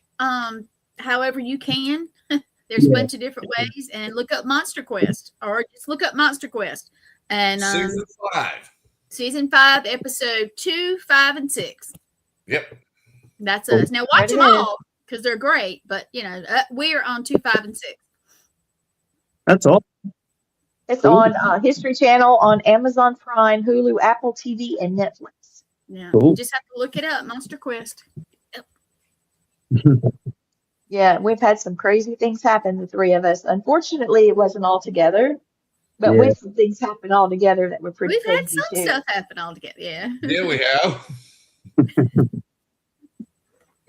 however you can. There's a bunch of different ways, and look up Monster Quest, or just look up Monster Quest. And Season 5, Episode 2, 5, and 6. Yep. That's us. Now watch them all because they're great, but you know we're on 2, 5, and 6. That's all. It's on History Channel, on Amazon Prime, Hulu, Apple TV, and Netflix. Yeah, you just have to look it up, Monster Quest. Yep. Yeah, we've had some crazy things happen, the three of us. Unfortunately, it wasn't all together, but we've had some things happen all together that were pretty crazy. We've had some stuff happen all together, yeah. Yeah, we have.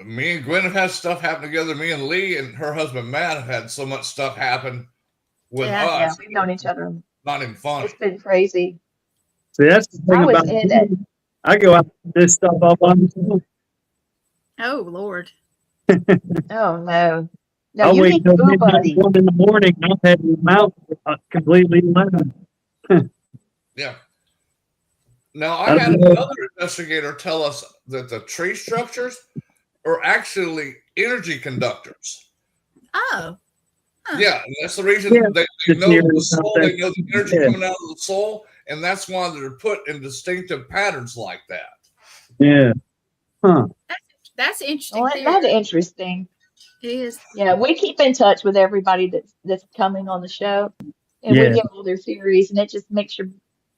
Me and Gwen have had stuff happen together. Me and Lee and her husband Matt have had so much stuff happen with us. Yeah, we've known each other. Not even funny. It's been crazy. See, that's the thing about it. I go out with this stuff up on myself. Oh, Lord. Oh, no. No, I'll you wait need till Boo Buddy. 1 in the morning. I'll have your mouth completely alone. Yeah. Now, I had another investigator tell us that the tree structures are actually energy conductors. Oh. Huh. Yeah, and that's the reason they know the soul, they know the energy coming out of the soul, and that's why they're put in distinctive patterns like that. Yeah. Huh. That's interesting. Well, that's interesting. It is. Yeah, we keep in touch with everybody that's coming on the show, and we get all their theories, and it just makes your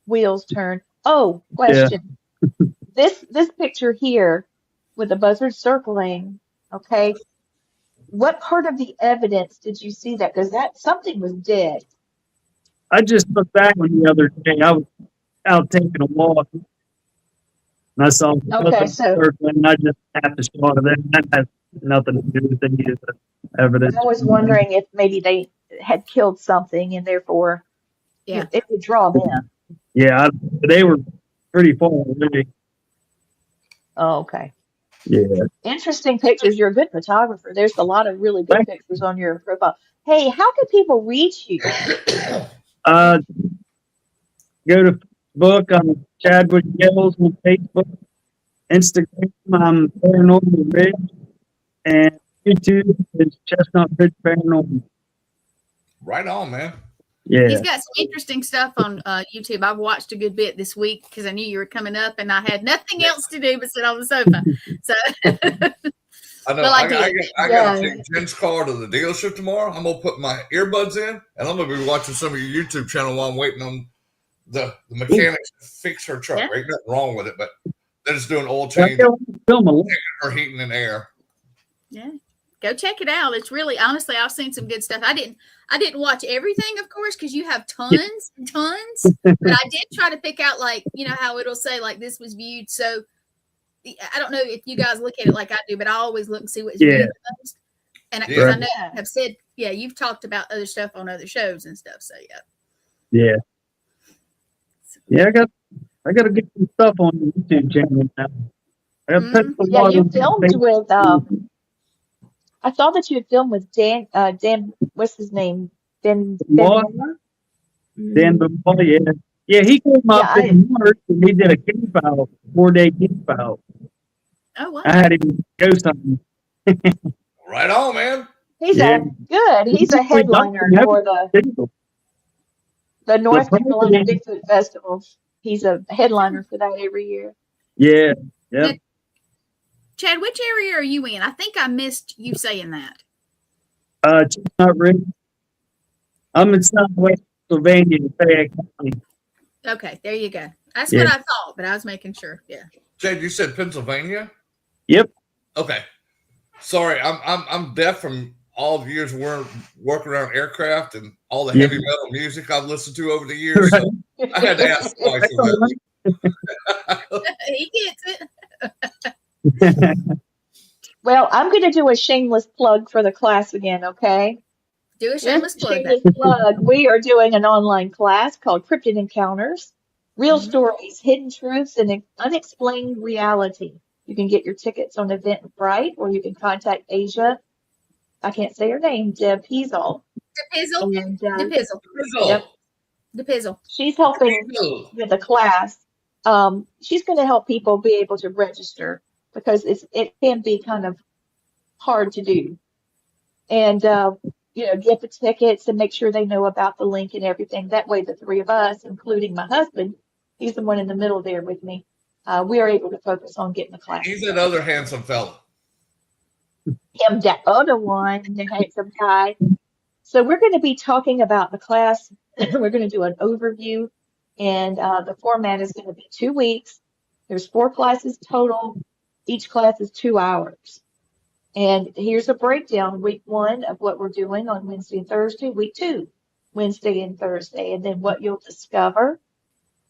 wheels turn. Oh, question. This picture here with the buzzard circling, okay, what part of the evidence did you see that? Because that something was dead. I just looked back on the other day. I was out taking a walk, and I saw circling, and I just have to shot of it. That has nothing to do with any of the evidence. I was wondering if maybe they had killed something, and therefore it would draw them. Yeah, they were pretty far away. Oh, okay. Yeah. Interesting pictures. You're a good photographer. There's a lot of really good pictures on your profile. Hey, how can people reach you? Go to Facebook. I'm Chadwick Gales on Facebook. Instagram, I'm Paranormal Ridge. And YouTube is Chestnut Ridge Paranormal. Right on, man. Yeah. He's got some interesting stuff on YouTube. I've watched a good bit this week because I knew you were coming up and I had nothing else to do but sit on the sofa. So I know. I got to take Jen's car to the dealership tomorrow. I'm going to put my earbuds in and I'm going to be watching some of your YouTube channel while I'm waiting on the mechanics to fix her truck. Ain't nothing wrong with it, but they're just doing oil change, her heating and air. Yeah. Go check it out. It's really, honestly, I've seen some good stuff. I didn't watch everything, of course, because you have tons and tons. But I did try to pick out, like, you know, how it'll say, like, this was viewed. So I don't know if you guys look at it like I do, but I always look and see what's viewed most. And because I know you have said, you've talked about other stuff on other shows and stuff. So, Yeah. Yeah, I got to get some stuff on the YouTube channel now. I got to put some Yeah, water you on filmed the with I saw that you had filmed with Dan, what's his name? Ben Moore. Moore? Dan Benoit, yeah. Yeah, he came Yeah, up in March and he did a camp out, 4-day camp out. Oh wow. I had him go something. Right on, man. he's Yeah. He's a headliner for the North Carolina president. Bigfoot Festival. He's a headliner for that every year. Yeah. Yeah. Now, Chad, which area are you in? I think I missed you saying that. Chestnut Ridge. I'm in Southwest Pennsylvania, Fayette County. Okay, there you go. That's Yeah. what I thought, but I was making sure. Yeah. Chad, you said Pennsylvania? Yep. Okay. Sorry, I'm deaf from all the years working around aircraft and all the heavy metal music I've listened to over the years. So I had to ask twice. He gets it. Well, I'm going to do a shameless plug for the class again, okay? Do a shameless plug. Shameless plug. We are doing an online class called Cryptid Encounters, Real Stories, Hidden Truths, and Unexplained Reality. You can get your tickets on Eventbrite, or you can contact Asia. I can't say her name, Deb Piesel. DePizzle. She's helping with the class. She's going to help people be able to register because it can be kind of hard to do. And, get the tickets and make sure they know about the link and everything. That way, the three of us, including my husband, he's the one in the middle there with me, we are able to focus on getting the class. He's that other handsome fella. Him, that other one, the handsome guy. So we're going to be talking about the class. We're going to do an overview, and the format is going to be 2 weeks. There's 4 classes total. Each class is 2 hours. And here's a breakdown, week 1 of what we're doing on Wednesday and Thursday, week 2, Wednesday and Thursday, and then what you'll discover.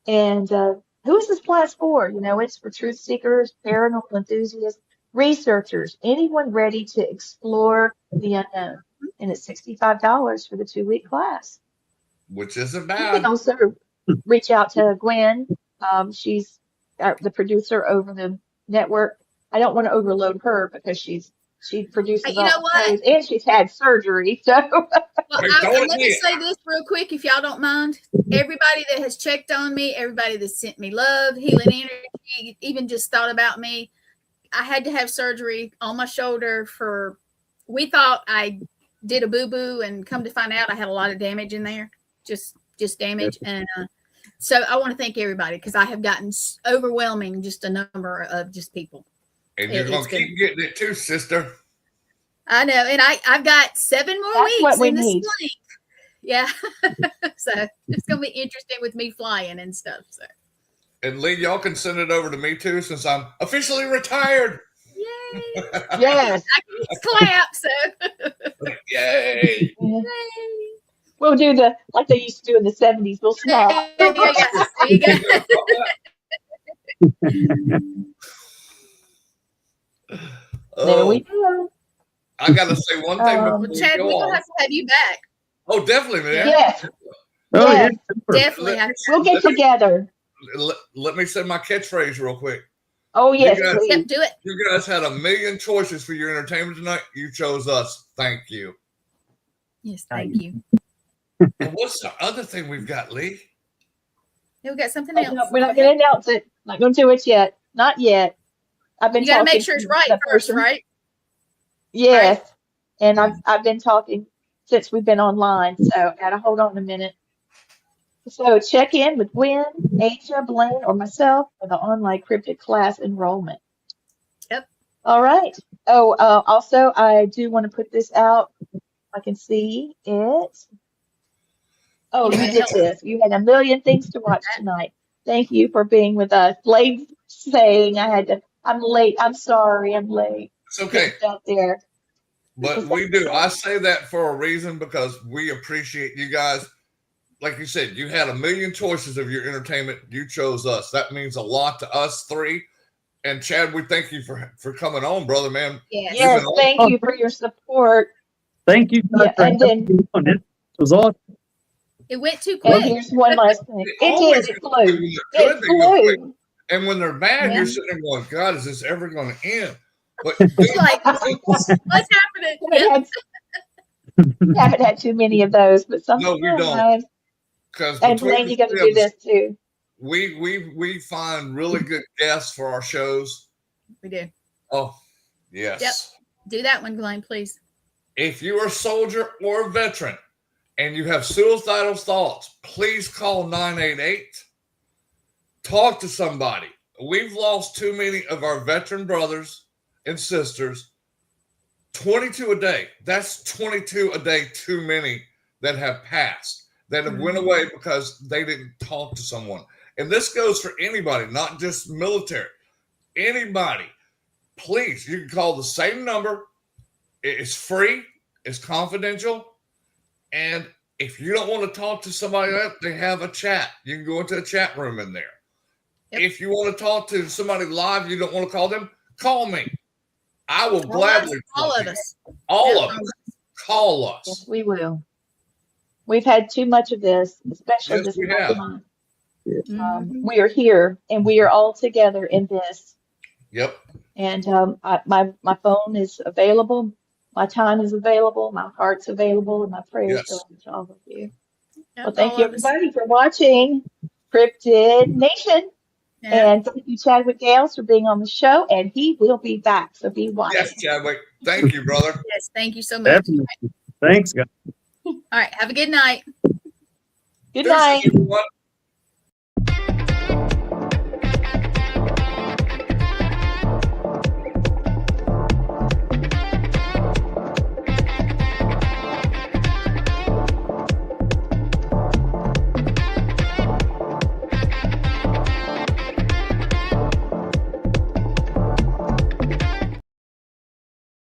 And who is this class for? It's for truth seekers, paranormal enthusiasts, researchers, anyone ready to explore the unknown. And it's $65 for the 2-week class. Which isn't You bad. can also reach out to Gwen. She's the producer over the network. I don't want to overload her because she produces all the shows, and she's had surgery. So Let me say this real quick, if y'all don't mind. Everybody that has checked on me, everybody that sent me love, healing energy, even just thought about me. I had to have surgery on my shoulder we thought I did a boo-boo, and come to find out I had a lot of damage in there, just damage. And so I want to thank everybody because I have gotten overwhelming, just a number of just people. And you're going to keep getting it too, sister. I know. And I've got 7 more weeks in this flight. Yeah. So it's going to be interesting with me flying and stuff. So. And Lee, y'all can send it over to me too, since I'm officially retired. Yay. Yes. I can just clap. So. Yay. We'll do like they used to do in the 70s. We'll smile. There you go. There we go. I got to say one thing before we Chad, go we're going on. to have to have you back. Oh, definitely, man. Yes. Oh, Yes. yeah. Definitely. We'll get together. Let me say my catchphase real quick. Oh, yes, guys, please. Yep, do it. You guys had a million choices for your entertainment tonight. You chose us. Thank you. Yes, thank you. And what's the other thing we've got, Lee? We got something else. No, we're not going to announce it. Not going to do it yet. Not yet. I've been. You got to talking make sure it's to right the first, person. right? Yes. And I've been talking since we've been online. So gotta hold on a minute. So check in with Gwen, Asia, Blaine, or myself for the online cryptid class enrollment. Yep. All right. Oh, also I do want to put this out. I can see it. Oh, you did this. You had a million things to watch tonight. Thank you for being with us. Blaine saying I'm late. I'm sorry, I'm late. It's okay. Out there. But we do. I say that for a reason because we appreciate you guys. Like you said, you had a million choices of your entertainment. You chose us. That means a lot to us 3. And Chad, we thank you for coming on, brother, man. Yes, thank you for your support. Thank you. Yeah, and then it was awesome. It went too And quick. here's one last thing. It flew. It flew. And when they're mad, Yeah. you're sitting there going, God, is this ever going to end? But It's like, what's happening? Yep. Haven't had too many of those, but some no, you don't. have. Because And Blaine, you got to do this too. We find really good guests for our shows. We do. Oh, yes. Yep. Do that one, Blaine, please. If you are a soldier or a veteran and you have suicidal thoughts, please call 988. Talk to somebody. We've lost too many of our veteran brothers and sisters. 22 a day. That's 22 a day too many that have passed, that have went away because they didn't talk to someone. And this goes for anybody, not just military. Anybody. Please, you can call the same number. It's free. It's confidential. And if you don't want to talk to somebody else, they have a chat. You can go into a chat room in there. Yep. If you want to talk to somebody live, you don't want to call them, call me. I will gladly all of us. All of us. Call us. Yes, we will. We've had too much of this, especially this month. We are here and we are all together in this. Yep. And my phone is available. My time is available. My heart's available. And my prayers go out to all of you. Yep, well, thank you, everybody, for watching Cryptid Nation. Yeah. And thank you, Chadwick Gales, for being on the show. And he will be back. So be watching. Yes, Chadwick. Thank you, brother. Yes, thank you so much. Definitely. Thanks, guys. All right. Have a good night. Good night. Everyone.